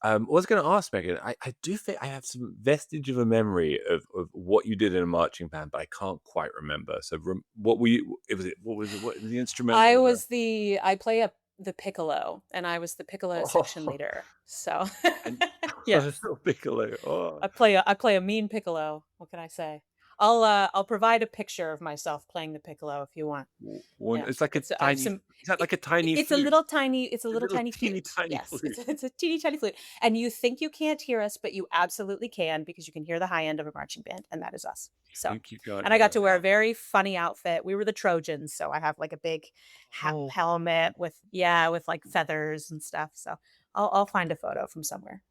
I was going to ask Megan. I do think I have some vestige of a memory of what you did in a marching band, but I can't quite remember. So, what were you? It was it. What was it? What the instrument? I play the piccolo, and I was the piccolo section Oh, leader. So and yes, little piccolo. Oh, I play a mean piccolo. What can I say? I'll provide a picture of myself playing the piccolo if you want. one. Yeah, It's like a it's tiny. some. Is that like a tiny It's a flute? little tiny. It's a A little little tiny teeny flute. tiny Yes, flute. it's a teeny tiny flute, and you think you can't hear us, but you absolutely can because you can hear the high end of a marching band, and that is us. You So, think you can't and I got hear? to wear a very funny outfit. We were the Trojans, so I have like a big Oh, helmet with like feathers and stuff. So I'll find a photo from somewhere.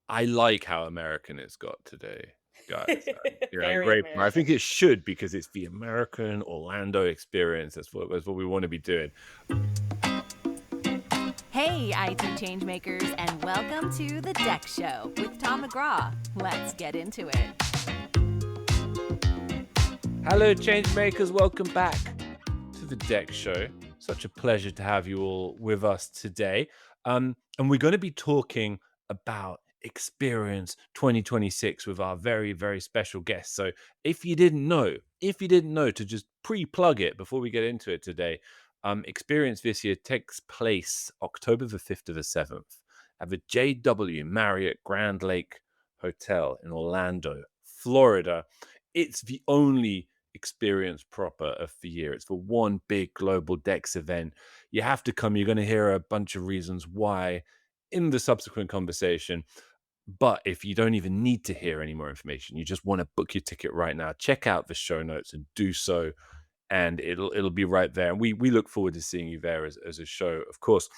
I like how American it's got today, guys. You're a Very great. I think American. it should because it's the American Orlando experience. That's what we want to be doing. Hey, IT changemakers, and welcome to the DEX Show with Tom McGraw. Let's get into it. Hello, change makers. Welcome back to the Deck Show. Such a pleasure to have you all with us today. And we're going to be talking about Experience 2026 with our very, very special guest. So if you didn't know to just pre-plug it before we get into it today, Experience this year takes place October the 5th to the 7th at the JW Marriott Grand Lake Hotel in Orlando, Florida. It's the only experience proper of the year. It's for one big global DEX event. You have to come. You're going to hear a bunch of reasons why in the subsequent conversation. But if you don't even need to hear any more information, you just want to book your ticket right now, check out the show notes and do so. And it'll be right there. And we look forward to seeing you there as a show, of course.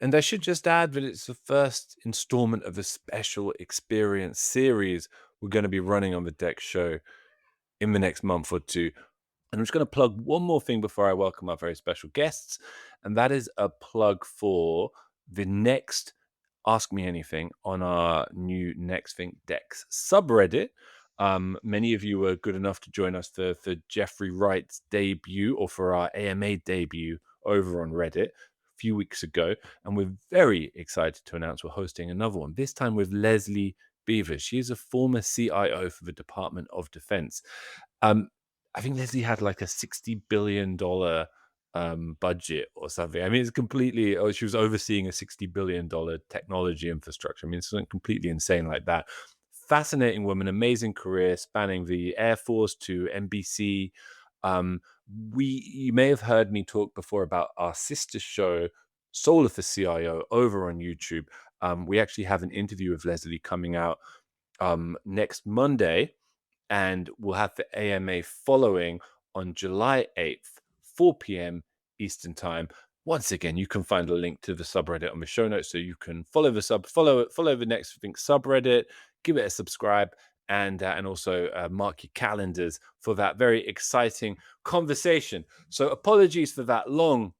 And I should just add that it's the first installment of a special experience series we're going to be running on the Deck Show in the next month or two. And I'm just going to plug one more thing before I welcome our very special guests, and that is a plug for the next Ask Me Anything on our new Nexthink DEX subreddit. Many of you were good enough to join us for Jeffrey Wright's debut or for our AMA debut over on Reddit a few weeks ago. And we're very excited to announce we're hosting another one, this time with Leslie Beavers. She is a former CIO for the Department of Defense. Um, I think Leslie had like a $60 billion budget or something. I mean, it's completely. Oh, she was overseeing a $60 billion technology infrastructure. I mean, it's something completely insane like that. Fascinating woman, amazing career spanning the Air Force to NBC. Um, you may have heard me talk before about our sister show, Solar for CIO, over on YouTube. We actually have an interview with Leslie coming out next Monday, and we'll have the AMA following on July 8th, 4 p.m. Eastern Time. Once again, you can find a link to the subreddit on the show notes, so you can follow the Nexthink subreddit, give it a subscribe, and also mark your calendars for that very exciting conversation. So apologies for that long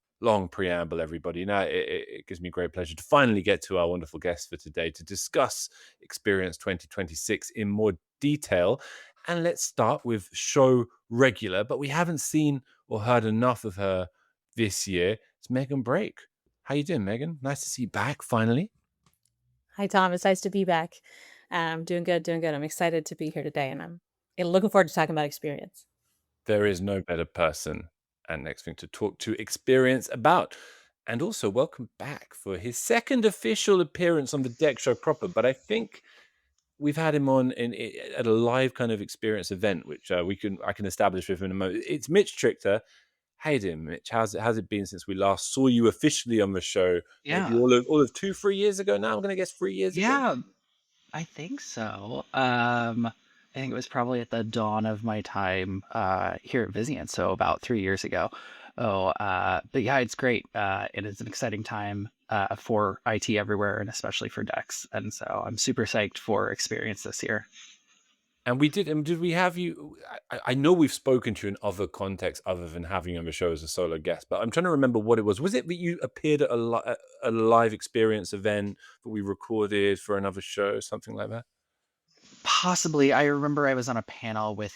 preamble, everybody. Now it gives me great pleasure to finally get to our wonderful guest for today to discuss Experience 2026 in more detail. And let's start with show regular, but we haven't seen or heard enough of her this year. It's Megan Brake. How you doing, Megan? Nice to see you back finally. Hi, Tom. It's nice to be back. Doing good, doing good. I'm excited to be here today, and I'm looking forward to talking about experience. There is no better person and next thing to talk to experience about. And also welcome back for his second official appearance on the Deck Show proper. But I think we've had him on at a live kind of experience event, which I can establish with him in a moment. It's Mitch Trychta. Hey, dear Mitch, how's it been since we last saw you officially on the show? Maybe Yeah. all of 2 3 years ago now. I'm gonna guess 3 years ago. Yeah, I think so. I think it was probably at the dawn of my time here at Vizient, so about 3 years ago. But yeah, it's great. It is an exciting time for IT everywhere, and especially for DEX. And so I'm super psyched for Experience this year. And we did. And did we have you? I know we've spoken to you in other contexts other than having you on the show as a solo guest, but I'm trying to remember what it was. Was it that you appeared at at a live experience event that we recorded for another show, something like that? Possibly. I remember I was on a panel with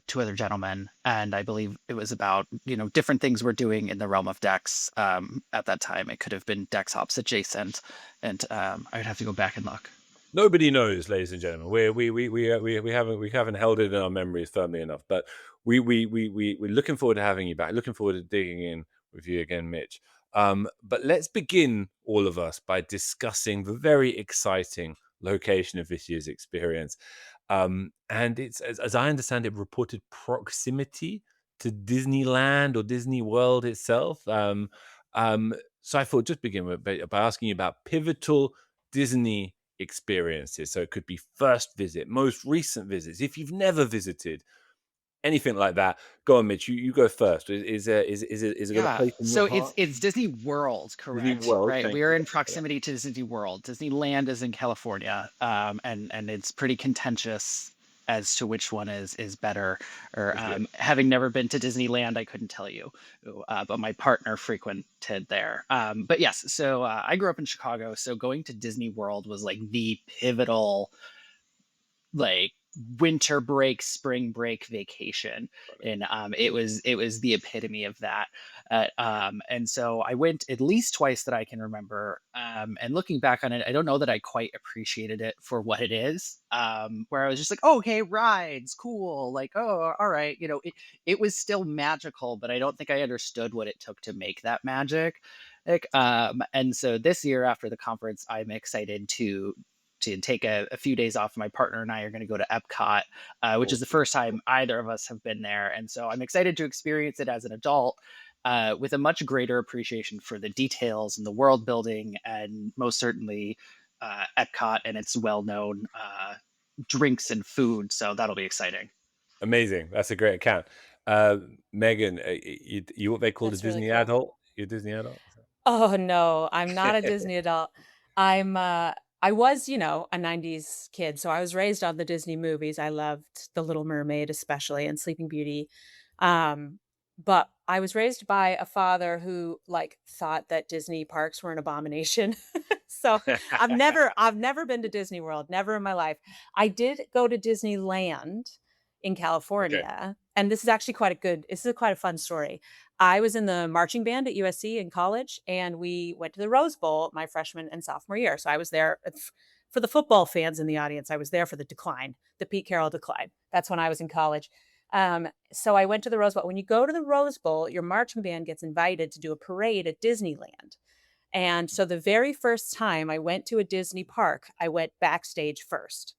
two other gentlemen, and I believe it was about, different things we're doing in the realm of DEX. At that time, it could have been DEXOps adjacent, and I'd have to go back and look. Nobody knows, ladies and gentlemen. We haven't held it in our memories firmly enough. But we're looking forward to having you back. Looking forward to digging in with you again, Mitch. But let's begin, all of us, by discussing the very exciting location of this year's experience. And it's, as I understand it, reported proximity to Disneyland or Disney World itself. So I thought just begin with by asking you about pivotal Disney experiences. So it could be first visit, most recent visits. If you've never visited, anything like that, go on, Mitch. You go first. Is it got a Yeah. place in your So it's heart? it's Disney World, Disney correct? World. Right. Thank We are you. in proximity to Disney World. Disneyland is in California. And it's pretty contentious as to which one is better. Or Is it? having never been to Disneyland, I couldn't tell you. But my partner frequented there. But yes, so I grew up in Chicago, so going to Disney World was like the pivotal, like, winter break, spring break vacation. And it was the epitome of that. And so I went at least twice that I can remember. And looking back on it, I don't know that I quite appreciated it for what it is. Where I was just like, oh, okay, rides, cool, like, oh, all right, it was still magical, but I don't think I understood what it took to make that magic. And so this year after the conference, I'm excited to take a few days off. My partner and I are going to go to Epcot, which is the Awesome. first time either of us have been there. And so I'm excited to experience it as an adult, with a much greater appreciation for the details and the world building, and most certainly Epcot and its well known drinks and food. So that'll be exciting. Amazing. That's a great account. Megan, you what they call a That's really Disney cool. adult? You're a Disney adult? Oh no, I'm not a Disney adult. I'm I was, a 90s kid, so I was raised on the Disney movies. I loved The Little Mermaid especially and Sleeping Beauty. Um but I was raised by a father who like thought that Disney parks were an abomination. So I've never been to Disney World, never in my life. I did go to Disneyland in Okay. California, and this is quite a fun story. I was in the marching band at USC in college, and we went to the Rose Bowl my freshman and sophomore year. So I was there for the football fans in the audience. I was there for the decline, the Pete Carroll decline. That's when I was in college. So I went to the Rose Bowl. When you go to the Rose Bowl, your marching band gets invited to do a parade at Disneyland. And so the very first time I went to a Disney park, I went backstage first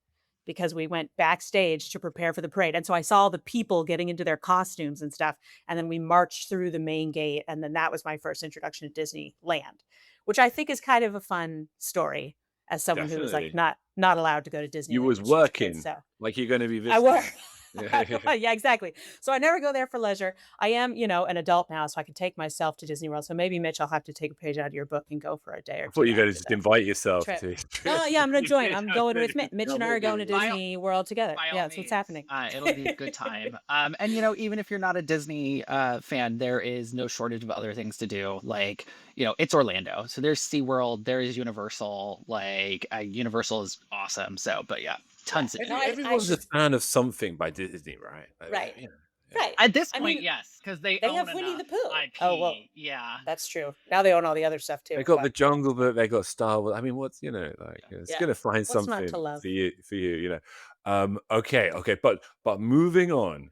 because we went backstage to prepare for the parade. And so I saw the people getting into their costumes and stuff. And then we marched through the main gate. And then that was my first introduction to Disneyland, which I think is kind of a fun story as someone who was like Definitely. not allowed to go to You Disneyland was when she was a kid. working So like you're going to be I were. visiting. Yeah. Yeah, exactly. So I never go there for leisure. I am, an adult now, so I can take myself to Disney World. So maybe Mitch, I'll have to take a page out of your book and go for a day or I thought two you were going to after just the invite yourself trip. to. Oh yeah, I'm gonna join. I'm going with Mitch. Mitch and I are going to By Disney World together. by Yeah, all that's what's means, happening. it'll be a good time. And even if you're not a Disney fan, there is no shortage of other things to do. Like, it's Orlando, so there's SeaWorld, there is Universal. Like, Universal is awesome. So, but yeah, Yeah. tons to do. No, I Everyone's a should. fan of something by Disney, right? Right. Yeah. Right. At this I point, mean, yes, because they they own have Winnie the enough Pooh. Oh well, IP. Yeah, that's true. Now they own all the other stuff They too. got the But Jungle Book. They got Star Wars. I mean, what's it's yeah, gonna find what's not to something love? for you. For you, Okay. But moving on.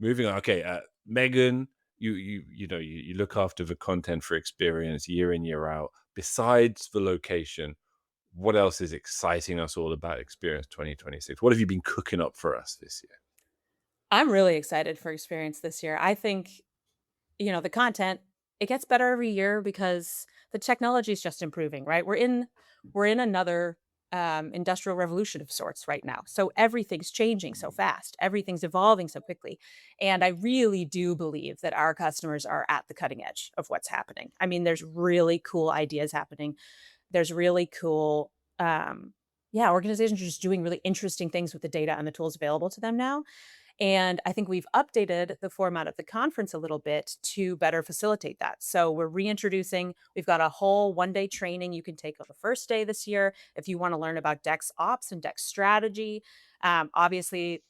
Okay, Megan, you look after the content for experience year in year out. Besides the location, what else is exciting us all about Experience 2026? What have you been cooking up for us this year? I'm really excited for Experience this year. I think, the content, it gets better every year because the technology is just improving, right? We're in another industrial revolution of sorts right now. So everything's changing so fast. Everything's evolving so quickly. And I really do believe that our customers are at the cutting edge of what's happening. I mean, there's really cool ideas happening. There's really cool yeah, organizations are just doing really interesting things with the data and the tools available to them now. And I think we've updated the format of the conference a little bit to better facilitate that. So we're reintroducing, we've got a whole 1 day training you can take on the first day this year if you want to learn about DEXOps and DEX strategy. Obviously,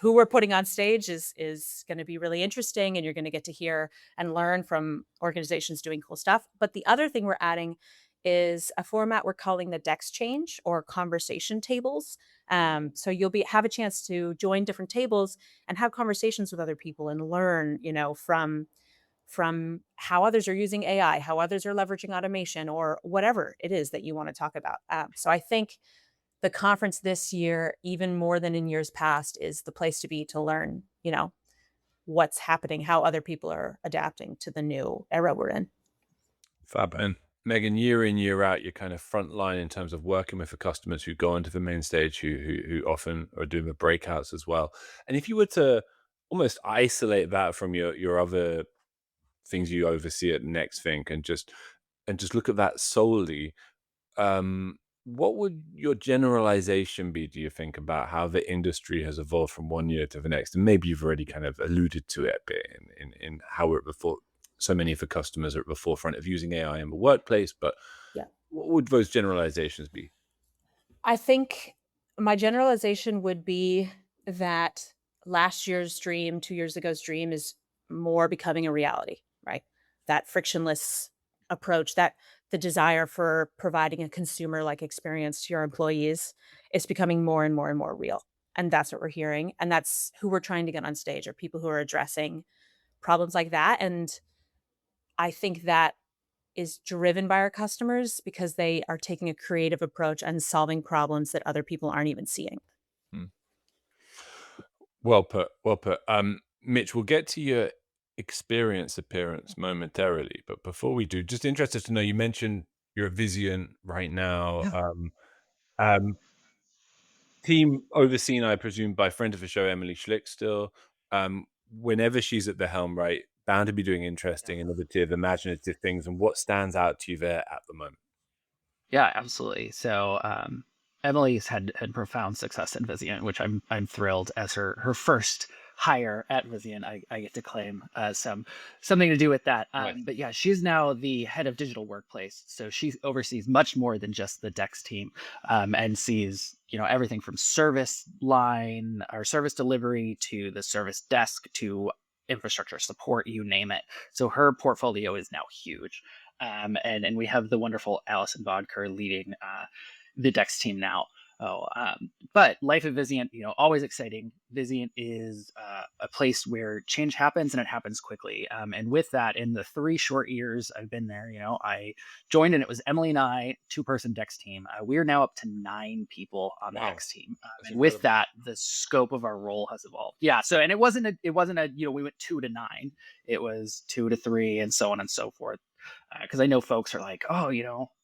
who we're putting on stage is going to be really interesting, and you're going to get to hear and learn from organizations doing cool stuff. But the other thing we're adding is a format we're calling the DEX change or conversation tables. So you'll have a chance to join different tables and have conversations with other people and learn, from how others are using AI, how others are leveraging automation, or whatever it is that you want to talk about. So I think the conference this year, even more than in years past, is the place to be to learn, what's happening, how other people are adapting to the new era we're in. Fab. And Megan, year in, year out, you're kind of front line in terms of working with the customers who go onto the main stage, who often are doing the breakouts as well. And if you were to almost isolate that from your other things you oversee at Nexthink and just look at that solely, what would your generalization be, do you think, about how the industry has evolved from one year to the next? And maybe you've already kind of alluded to it a bit in how we're at so many of the customers are at the forefront of using AI in the workplace, but Yeah. what would those generalizations be? I think my generalization would be that last year's dream, 2 years ago's dream is more becoming a reality, right? That frictionless approach, that the desire for providing a consumer like experience to your employees is becoming more and more and more real. And that's what we're hearing. And that's who we're trying to get on stage, are people who are addressing problems like that. And I think that is driven by our customers because they are taking a creative approach and solving problems that other people aren't even seeing. Hmm. Well put. Well put. Mitch, we'll get to your experience appearance momentarily, but before we do, just interested to know, you mentioned you're a Vizient right now. Yeah. Um, team overseen, I presume, by friend of the show, Emily Schlick still. Whenever she's at the helm, right, bound to be doing Yeah. interesting, innovative, imaginative things. And what stands out to you there at the moment? Yeah, absolutely. So Emily's had profound success at Vizient, which I'm thrilled as her first hire at Vizient. I get to claim something to do with that. Right. But yeah, she's now the head of digital workplace, so she oversees much more than just the DEX team, and sees everything from service line or service delivery to the service desk to infrastructure support, you name it. So her portfolio is now huge. And we have the wonderful Allison Vodker leading the DEX team now. But life at Vizient, always exciting. Vizient is a place where change happens and it happens quickly. And with that, in the 3 short years I've been there, I joined and it was Emily and I, 2-person DEX team. We are now up to 9 people on the Wow. DEX team. That's And with incredible. that, the scope of our role has evolved. Yeah. So, and it wasn't a, we went 2 to 9. It was 2 to 3 and so on and so forth. Because I know folks are like, oh,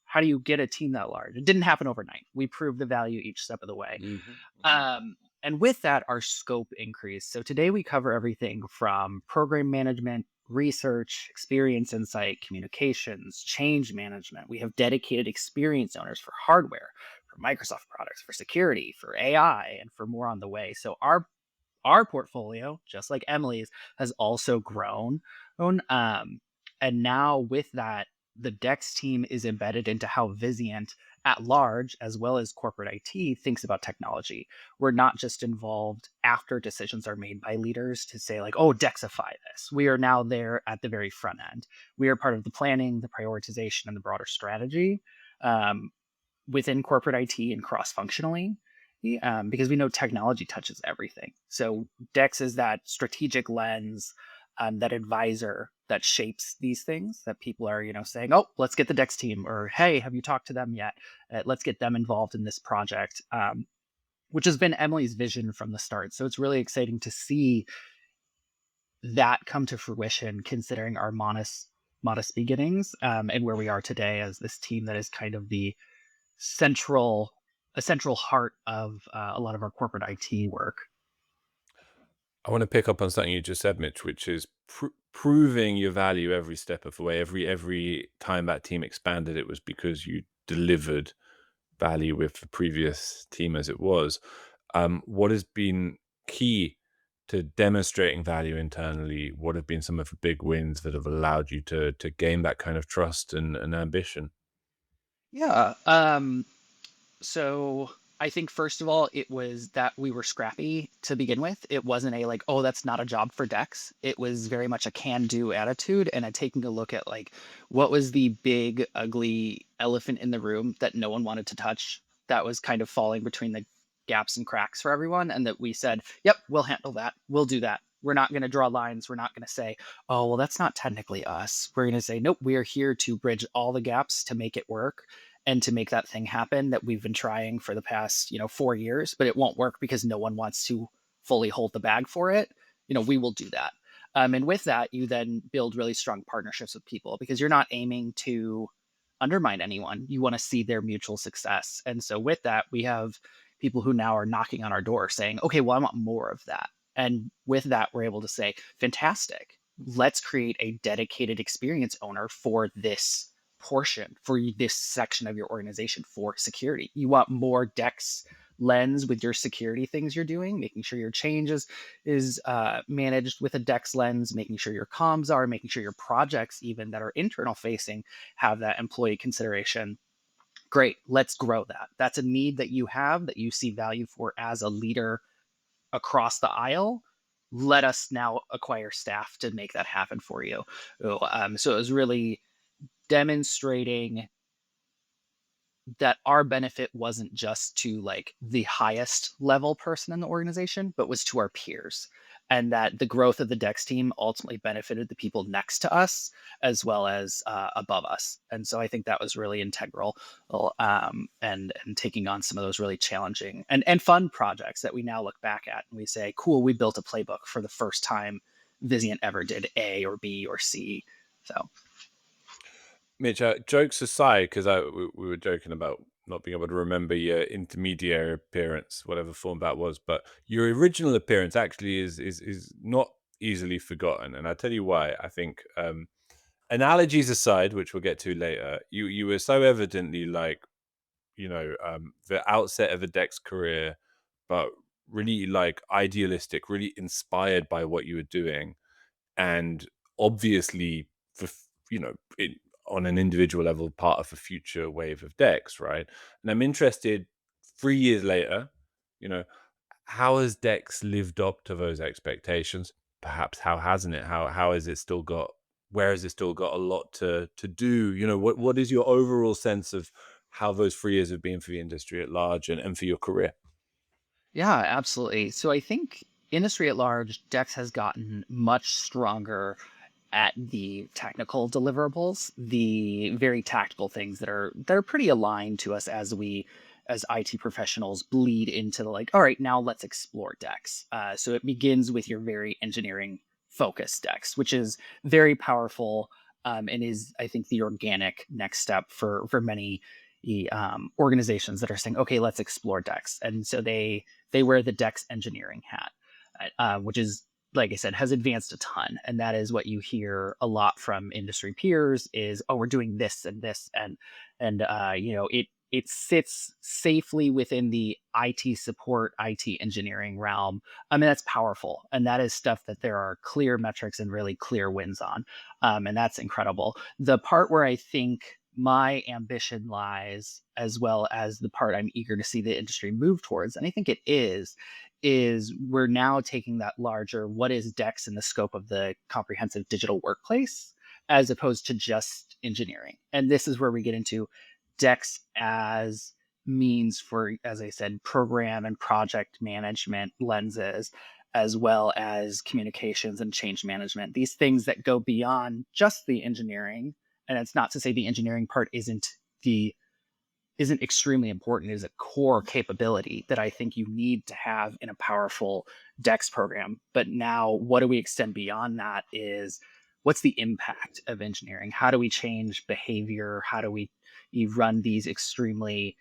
how do you get a team that large? It didn't happen overnight. We proved the value each step of the way. And with that, our scope increased. So today we cover everything from program management, research, experience insight, communications, change management. We have dedicated experience owners for hardware, for Microsoft products, for security, for AI, and for more on the way. So our portfolio, just like Emily's, has also grown. And now with that, the DEX team is embedded into how Vizient at large, as well as corporate IT, thinks about technology. We're not just involved after decisions are made by leaders to say like, oh, DEXify this. We are now there at the very front end. We are part of the planning, the prioritization, and the broader strategy within corporate IT and cross-functionally. Because we know technology touches everything. So DEX is that strategic lens, that advisor that shapes these things that people are, saying, oh, let's get the DEX team, or hey, have you talked to them yet? Let's get them involved in this project, which has been Emily's vision from the start. So it's really exciting to see that come to fruition, considering our modest beginnings, and where we are today as this team that is kind of a central heart of a lot of our corporate IT work. I want to pick up on something you just said, Mitch, which is proving your value every step of the way. Every time that team expanded, it was because you delivered value with the previous team as it was. What has been key to demonstrating value internally, what have been some of the big wins that have allowed you to gain that kind of trust and ambition? Yeah. So I think first of all, it was that we were scrappy to begin with. It wasn't a like, oh, that's not a job for Dex. It was very much a can-do attitude and a taking a look at like what was the big ugly elephant in the room that no one wanted to touch that was kind of falling between the gaps and cracks for everyone, and that we said, yep, we'll handle that. We'll do that. We're not going to draw lines. We're not going to say, oh, well, that's not technically us. We're going to say, nope, we are here to bridge all the gaps to make it work and to make that thing happen that we've been trying for the past 4 years, but it won't work because no one wants to fully hold the bag for it. We will do that. And with that, you then build really strong partnerships with people because you're not aiming to undermine anyone. You want to see their mutual success. And so with that, we have people who now are knocking on our door saying, okay, well, I want more of that. And with that, we're able to say, fantastic, let's create a dedicated experience owner for this portion, for this section of your organization for security. You want more Dex lens with your security things you're doing, making sure your change is managed with a Dex lens, making sure your comms are, making sure your projects even that are internal facing have that employee consideration. Great, let's grow that. That's a need that you have that you see value for as a leader across the aisle. Let us now acquire staff to make that happen for you. So it was really demonstrating that our benefit wasn't just to like the highest level person in the organization, but was to our peers. And that the growth of the DEX team ultimately benefited the people next to us as well as above us. And so I think that was really integral, and taking on some of those really challenging and fun projects that we now look back at and we say, cool, we built a playbook for the first time Vizient ever did A or B or C. So Mitch, jokes aside, because we were joking about not being able to remember your intermediary appearance, whatever form that was, but your original appearance actually is not easily forgotten, and I'll tell you why. I think analogies aside, which we'll get to later, you were so evidently like the outset of a Dex career, but really like idealistic, really inspired by what you were doing, and obviously for on an individual level part of a future wave of decks, right? And I'm interested, 3 years later, you know how has dex lived up to those expectations? Perhaps how hasn't it? How has it still got, where has it still got a lot to do? What is your overall sense of how those 3 years have been for the industry at large and for your career? yeah, absolutely. So I think industry at large, Dex has gotten much stronger at the technical deliverables, the very tactical things that are pretty aligned to us as we as IT professionals bleed into the like, all right, now let's explore Dex. So it begins with your very engineering focused Dex, which is very powerful, and is I think the organic next step for many organizations that are saying, okay, let's explore Dex, and so they wear the Dex engineering hat, which is like I said, has advanced a ton. And that is what you hear a lot from industry peers is, oh, we're doing this and this. It sits safely within the IT support, IT engineering realm. I mean, that's powerful. And that is stuff that there are clear metrics and really clear wins on. And that's incredible. The part where I think my ambition lies, as well as the part I'm eager to see the industry move towards, and I think it is we're now taking that larger what is DEX in the scope of the comprehensive digital workplace as opposed to just engineering. And this is where we get into DEX as means for, as I said, program and project management lenses, as well as communications and change management, these things that go beyond just the engineering. And it's not to say the engineering part the isn't extremely important. It is a core capability that I think you need to have in a powerful DEX program. But now, what do we extend beyond that is what's the impact of engineering? How do we change behavior? How do we run these extremely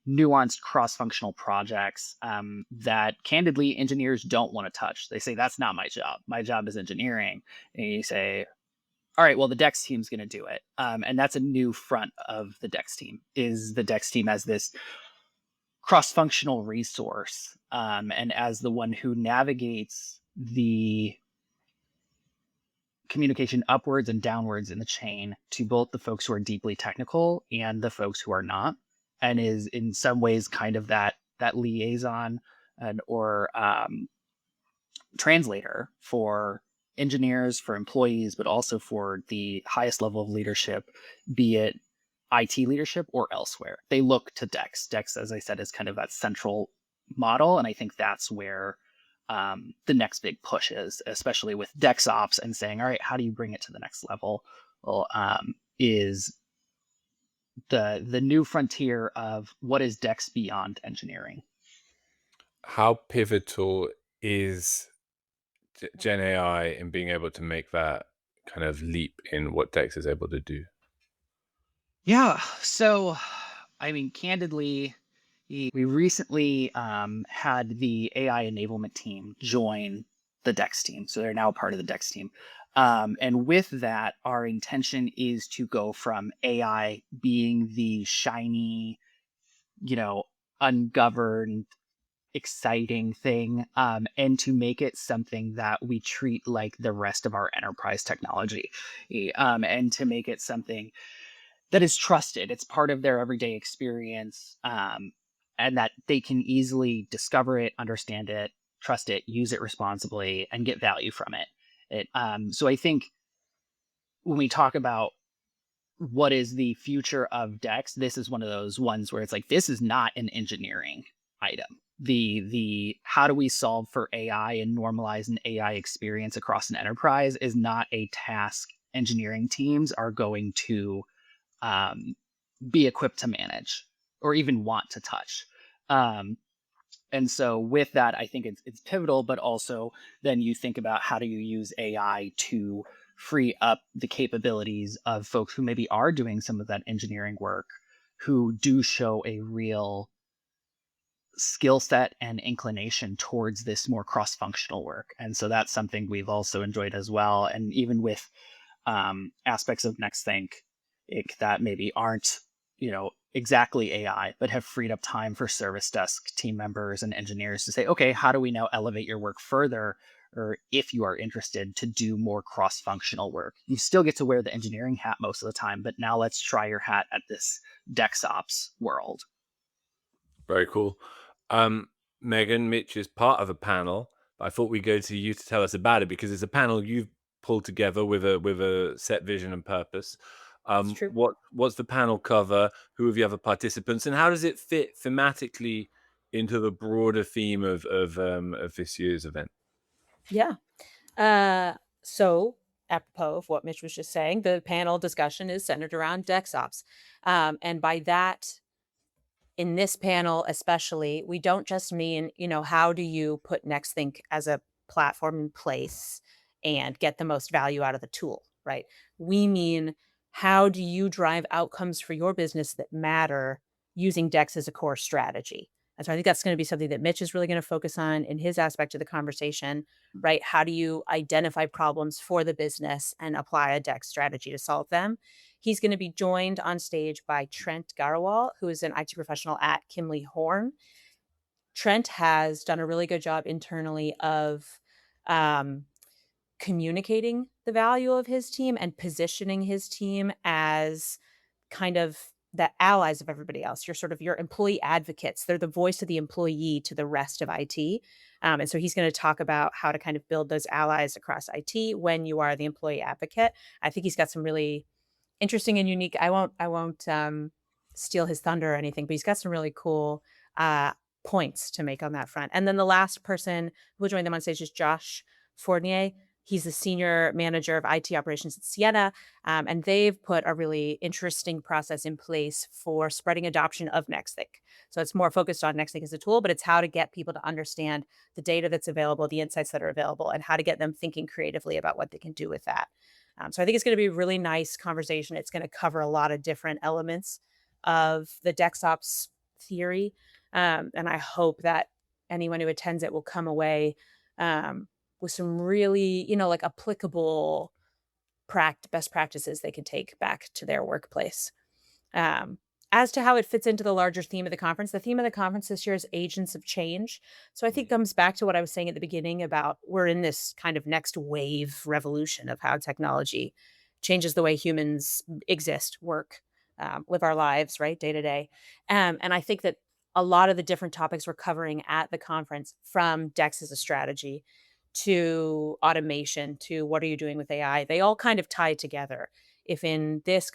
nuanced cross-functional projects that candidly engineers don't want to touch? They say, that's not my job. My job is engineering. And you say, all right, well, the DEX team's going to do it. And that's a new front of the DEX team, is the DEX team as this cross-functional resource, and as the one who navigates the communication upwards and downwards in the chain to both the folks who are deeply technical and the folks who are not, and is in some ways kind of that liaison and or translator for engineers, for employees, but also for the highest level of leadership, be it IT leadership or elsewhere. They look to DEX. DEX, as I said, is kind of that central model, and I think that's where the next big push is, especially with DEXOps and saying, all right, how do you bring it to the next level? Well, is the new frontier of what is DEX beyond engineering. How pivotal is Gen AI in being able to make that kind of leap in what Dex is able to do? Yeah. So, I mean, candidly, we recently had the AI enablement team join the DEX team. So they're now a part of the DEX team. And with that, our intention is to go from AI being the shiny, ungoverned, exciting thing, and to make it something that we treat like the rest of our enterprise technology, and to make it something that is trusted. It's part of their everyday experience, and that they can easily discover it, understand it, trust it, use it responsibly, and get value from it. So I think when we talk about what is the future of DEX, this is one of those ones where it's like, this is not an engineering item. The how do we solve for AI and normalize an AI experience across an enterprise is not a task engineering teams are going to be equipped to manage or even want to touch. Um, and so with that, I think it's pivotal, but also then you think about how do you use AI to free up the capabilities of folks who maybe are doing some of that engineering work, who do show a real skill set and inclination towards this more cross-functional work. And so that's something we've also enjoyed as well. And even with aspects of Nexthink that maybe aren't, exactly AI, but have freed up time for service desk team members and engineers to say, okay, how do we now elevate your work further? Or if you are interested to do more cross-functional work, you still get to wear the engineering hat most of the time, but now let's try your hat at this DEXOps world. Very cool. Megan, Mitch is part of a panel, but I thought we'd go to you to tell us about it because it's a panel you've pulled together with a set vision and purpose. It's true. What's the panel cover? Who are the other participants, and how does it fit thematically into the broader theme of this year's event? Yeah. So apropos of what Mitch was just saying, the panel discussion is centered around DEXOps. And by that, in this panel especially, we don't just mean, how do you put Nexthink as a platform in place and get the most value out of the tool, right? We mean, how do you drive outcomes for your business that matter using Dex as a core strategy? And so I think that's going to be something that Mitch is really going to focus on in his aspect of the conversation, right? How do you identify problems for the business and apply a Dex strategy to solve them? He's going to be joined on stage by Trent Garawal, who is an IT professional at Kimley Horn. Trent has done a really good job internally of communicating the value of his team and positioning his team as kind of the allies of everybody else. You're sort of your employee advocates. They're the voice of the employee to the rest of IT. And so he's going to talk about how to kind of build those allies across IT when you are the employee advocate. I think he's got some really interesting and unique. I won't steal his thunder or anything, but he's got some really cool points to make on that front. And then the last person who will join them on stage is Josh Fournier. He's the senior manager of IT operations at Sienna, and they've put a really interesting process in place for spreading adoption of Nexthink. So it's more focused on Nexthink as a tool, but it's how to get people to understand the data that's available, the insights that are available, and how to get them thinking creatively about what they can do with that. So I think it's going to be a really nice conversation. It's going to cover a lot of different elements of the DEXOps theory. And I hope that anyone who attends it will come away with some really, like applicable best practices they can take back to their workplace. as to how it fits into the larger theme of the conference, the theme of the conference this year is agents of change. So I think it comes back to what I was saying at the beginning about we're in this kind of next wave revolution of how technology changes the way humans exist, work, live our lives, right, day to day. And I think that a lot of the different topics we're covering at the conference, from DEX as a strategy to automation to what are you doing with AI, they all kind of tie together. If in this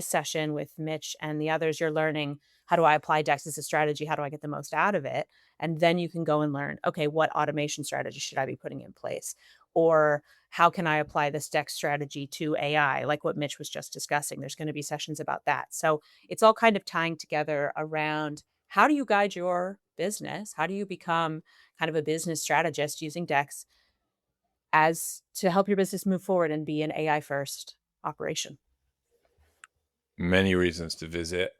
session with Mitch and the others, you're learning how do I apply DEX as a strategy? How do I get the most out of it? And then you can go and learn, okay, what automation strategy should I be putting in place? Or how can I apply this DEX strategy to AI, like what Mitch was just discussing? There's going to be sessions about that. So it's all kind of tying together around how do you guide your business? How do you become kind of a business strategist using DEX as to help your business move forward and be an AI first operation? Many reasons to visit.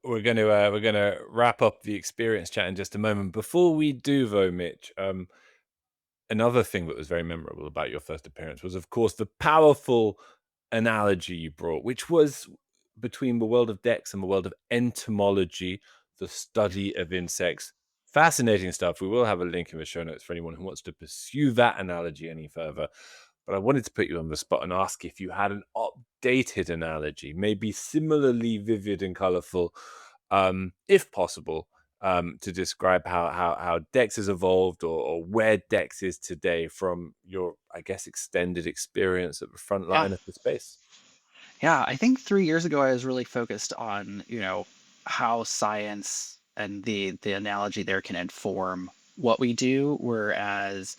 We're gonna wrap up the experience chat in just a moment. Before we do, though, Mitch, another thing that was very memorable about your first appearance was, of course, the powerful analogy you brought, which was between the world of DEX and the world of entomology, the study of insects. Fascinating stuff. We will have a link in the show notes for anyone who wants to pursue that analogy any further. But I wanted to put you on the spot and ask if you had an updated analogy, maybe similarly vivid and colorful, if possible, to describe how DEX has evolved, or where DEX is today from your, I guess, extended experience at the front Yeah. line of the space. Yeah, I think 3 years ago I was really focused on, how science and the analogy there can inform what we do. Whereas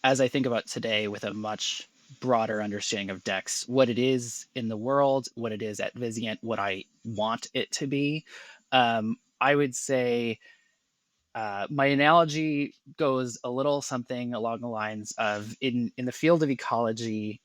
as I think about today with a much broader understanding of DEX, what it is in the world, what it is at Vizient, what I want it to be, I would say my analogy goes a little something along the lines of in the field of ecology.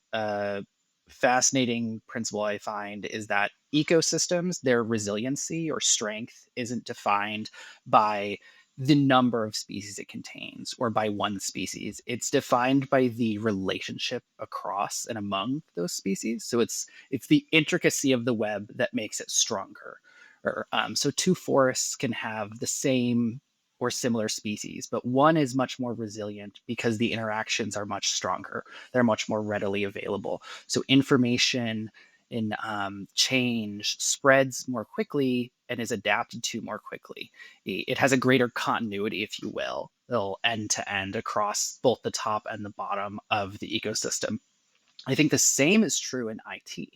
Fascinating principle I find is that ecosystems, their resiliency or strength isn't defined by the number of species it contains or by one species. It's defined by the relationship across and among those species. So it's the intricacy of the web that makes it stronger. So two forests can have the same or similar species, but one is much more resilient because the interactions are much stronger. They're much more readily available. So information in change spreads more quickly and is adapted to more quickly. It has a greater continuity, if you will, end to end across both the top and the bottom of the ecosystem. I think the same is true in IT.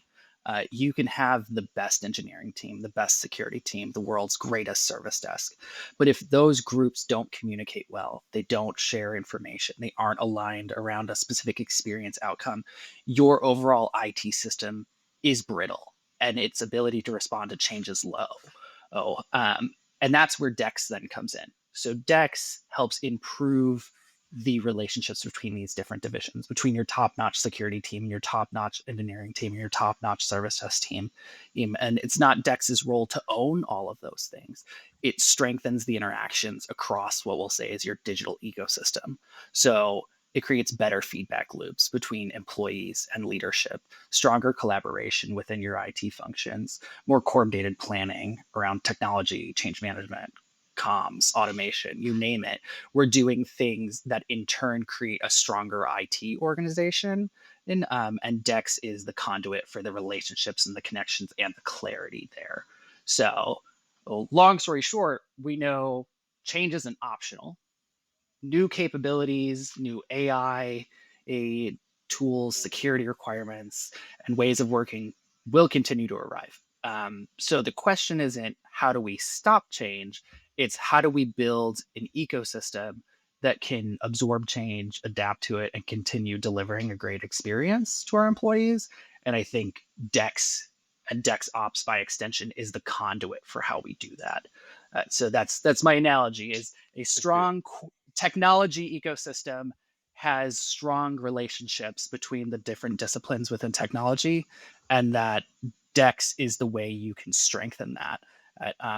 You can have the best engineering team, the best security team, the world's greatest service desk. But if those groups don't communicate well, they don't share information, they aren't aligned around a specific experience outcome, your overall IT system is brittle and its ability to respond to change is low. And that's where DEX then comes in. So DEX helps improve the relationships between these different divisions, between your top-notch security team and your top-notch engineering team and your top-notch service desk team. And it's not DEX's role to own all of those things. It strengthens the interactions across what we'll say is your digital ecosystem. So it creates better feedback loops between employees and leadership, stronger collaboration within your IT functions, more coordinated planning around technology, change management, comms, automation, you name it. We're doing things that in turn create a stronger IT organization. And DEX is the conduit for the relationships and the connections and the clarity there. So, well, long story short, we know change isn't optional. New capabilities, new AI, tools, security requirements, and ways of working will continue to arrive. So the question isn't how do we stop change? It's how do we build an ecosystem that can absorb change, adapt to it, and continue delivering a great experience to our employees. And I think DEX and DEXOps by extension is the conduit for how we do that. So that's my analogy: is a strong technology ecosystem has strong relationships between the different disciplines within technology, and that DEX is the way you can strengthen that.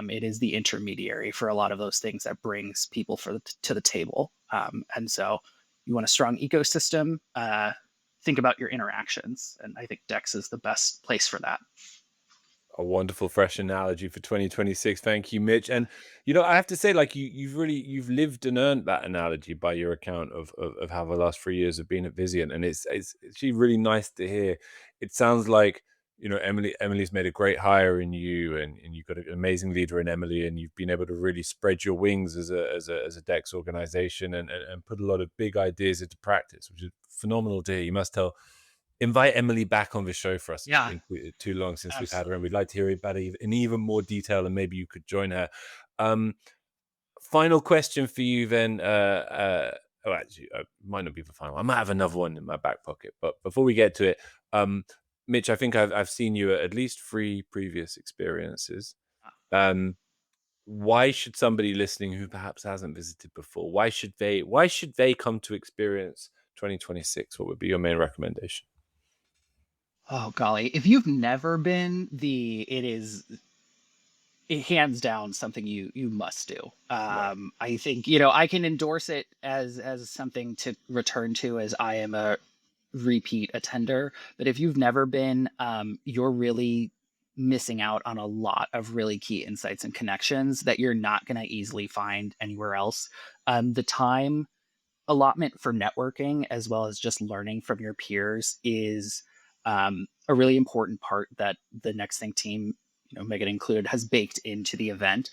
It is the intermediary for a lot of those things that brings people to the table. And so you want a strong ecosystem, think about your interactions. And I think DEX is the best place for that. A wonderful fresh analogy for 2026. Thank you, Mitch. And I have to say, like you've lived and earned that analogy by your account of how the last 3 years have been at Vizient. And it's actually really nice to hear. It sounds like, Emily's made a great hire in you, and you've got an amazing leader in Emily, and you've been able to really spread your wings as a DEX organization, and put a lot of big ideas into practice, which is phenomenal to hear. You must invite Emily back on the show for us. It's Yeah, been too long since we've had her, and absolutely. we'd like to hear about it in even more detail, and maybe you could join her. Um, Final question for you then. Actually, might not be the final. I might have another one in my back pocket, but before we get to it, um, Mitch, I think I've seen you at least 3 previous experiences. Um, why should somebody listening who perhaps hasn't visited before? Why should they come to experience 2026? What would be your main recommendation? Oh golly, if you've never been, it is hands down something you must do. Right. I think I can endorse it as something to return to, as I am a repeat attender. But if you've never been, you're really missing out on a lot of really key insights and connections that you're not going to easily find anywhere else. The time allotment for networking, as well as just learning from your peers, is a really important part that the Nexthink team, Megan included, has baked into the event.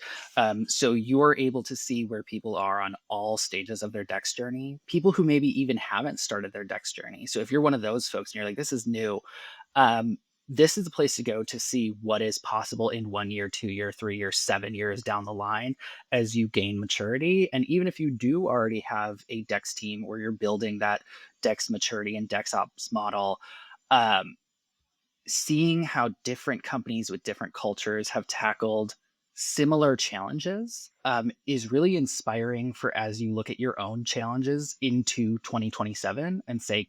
So you're able to see where people are on all stages of their DEX journey, people who maybe even haven't started their DEX journey. So if you're one of those folks and you're like, this is new, um, this is the place to go to see what is possible in 1 year, 2 year, 3 year, 7 years down the line as you gain maturity. And even if you do already have a DEX team where you're building that DEX maturity and DEXOps model, um, seeing how different companies with different cultures have tackled similar challenges is really inspiring for as you look at your own challenges into 2027 and say,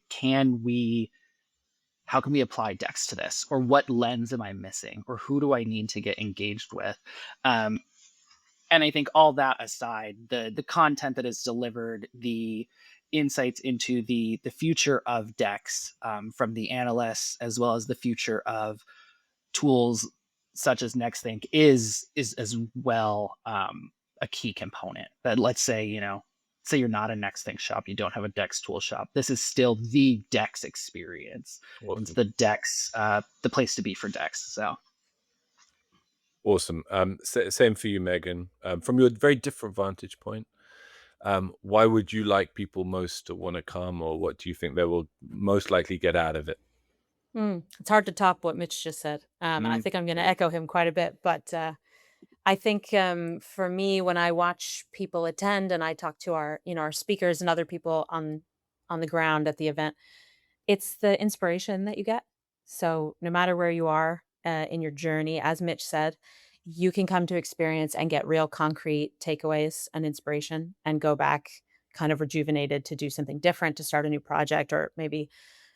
how can we apply DEX to this? Or what lens am I missing? Or who do I need to get engaged with? Um, and I think all that aside, the content that is delivered, the insights into the future of DEX from the analysts, as well as the future of tools such as Nexthink, is as well a key component. That let's say say you're not a Nexthink shop, you don't have a DEX tool shop. This is still the DEX experience. It's Awesome. the DEX, the place to be for DEX. So. Awesome. Same for you, Megan. From your very different vantage point, why would you like people most to want to come, or what do you think they will most likely get out of it? It's hard to top what Mitch just said, and I Mm, think I'm going to echo him quite a bit. But I think for me, when I watch people attend and I talk to our speakers and other people on the ground at the event, it's the inspiration that you get. So no matter where you are in your journey, as Mitch said, you can come to experience and get real concrete takeaways and inspiration and go back kind of rejuvenated to do something different, to start a new project, or maybe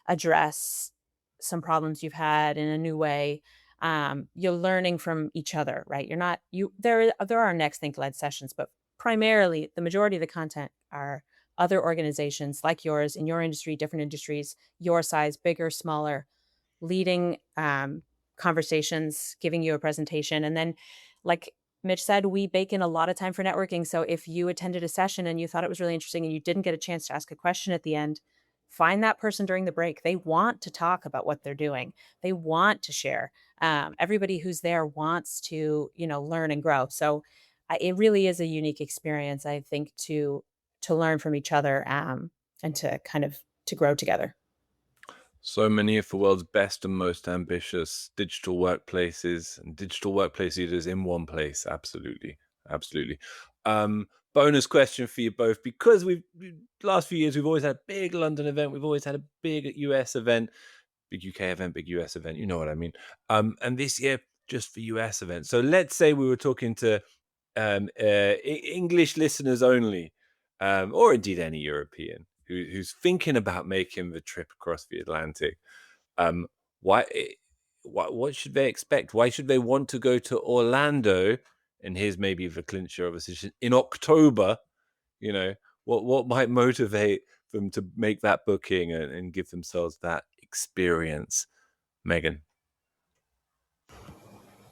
address some problems you've had in a new way. You're learning from each other, right? You're not you there are next think led sessions, but primarily the majority of the content are other organizations like yours in your industry, different industries, your size, bigger, smaller, leading conversations, giving you a presentation. And then, like Mitch said, we bake in a lot of time for networking. So if you attended a session and you thought it was really interesting and you didn't get a chance to ask a question at the end, find that person during the break. They want to talk about what they're doing. They want to share. Everybody who's there wants to, learn and grow. So it really is a unique experience, I think, to learn from each other and to kind of to grow together. So many of the world's best and most ambitious digital workplaces and digital workplace leaders in one place. Absolutely. Absolutely. Bonus question for you both, because last few years we've always had a big London event, we've always had a big US event, big UK event, big US event, you know what I mean. And this year, just for US event. So let's say we were talking to English listeners only, or indeed any European who's thinking about making the trip across the Atlantic. Um, why, what should they expect? Why should they want to go to Orlando? And here's maybe the clincher of a decision in October. You know, what might motivate them to make that booking and give themselves that experience, Megan?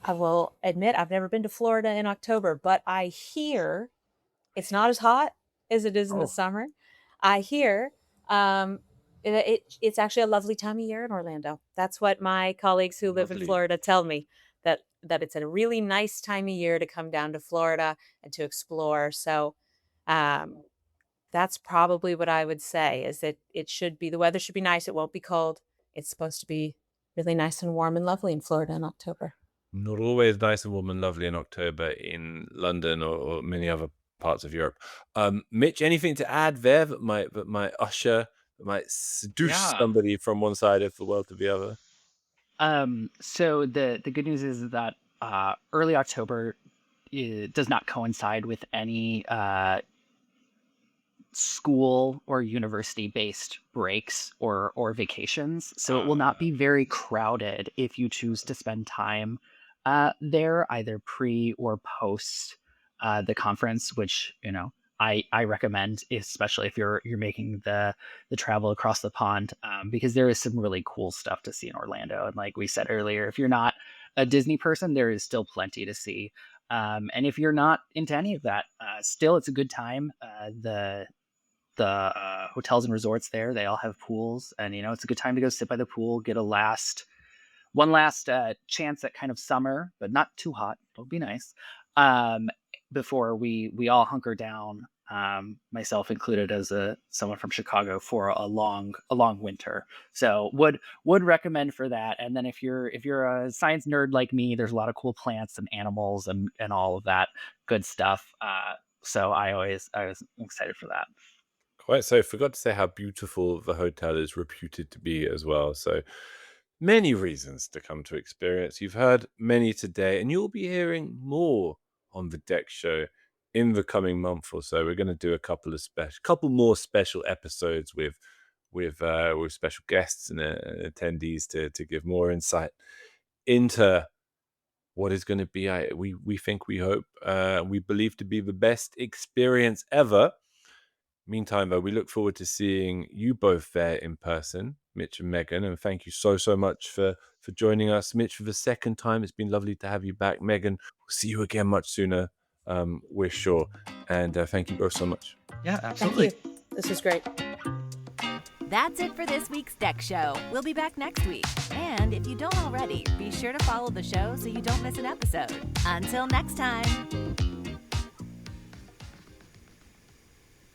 I will admit I've never been to Florida in October, but I hear it's not as hot as it is in the Oh, summer. I hear um, it's actually a lovely time of year in Orlando. That's what my colleagues who live in lovely. Florida tell me, that it's a really nice time of year to come down to Florida and to explore. So um, that's probably what I would say, is that the weather should be nice. It won't be cold. It's supposed to be really nice and warm and lovely in Florida in October. Not always nice and warm and lovely in October in London or many other parts of Europe. Mitch, anything to add there that might seduce Yeah. somebody from one side of the world to the other? So the good news is that early October does not coincide with any school or university based breaks or vacations, so it will not be very crowded if you choose to spend time there, either pre or post the conference, which I recommend, especially if you're making the travel across the pond, because there is some really cool stuff to see in Orlando. And like we said earlier, if you're not a Disney person, there is still plenty to see. And if you're not into any of that, still it's a good time. The hotels and resorts there, they all have pools, and it's a good time to go sit by the pool, get one last chance at kind of summer, but not too hot. It'll be nice. Um, Before we all hunker down, myself included, as someone from Chicago, for a long winter. So would recommend for that. And then if you're a science nerd like me, there's a lot of cool plants and animals and all of that good stuff. So I was excited for that. Quite so. Forgot to say how beautiful the hotel is reputed to be as well. So many reasons to come to experience. You've heard many today, and you'll be hearing more on the Deck Show in the coming month or so. We're going to do a couple more special episodes with special guests and attendees to give more insight into what is going to be, we hope, we believe to be the best experience ever. Meantime, though, we look forward to seeing you both there in person, Mitch and Megan. And thank you so much for joining us, Mitch, for the second time. It's been lovely to have you back, Megan. We'll see you again much sooner, we're sure. And thank you both so much. Yeah, Thank absolutely. you. This was great. That's it for this week's Deck Show. We'll be back next week. And if you don't already, be sure to follow the show so you don't miss an episode. Until next time.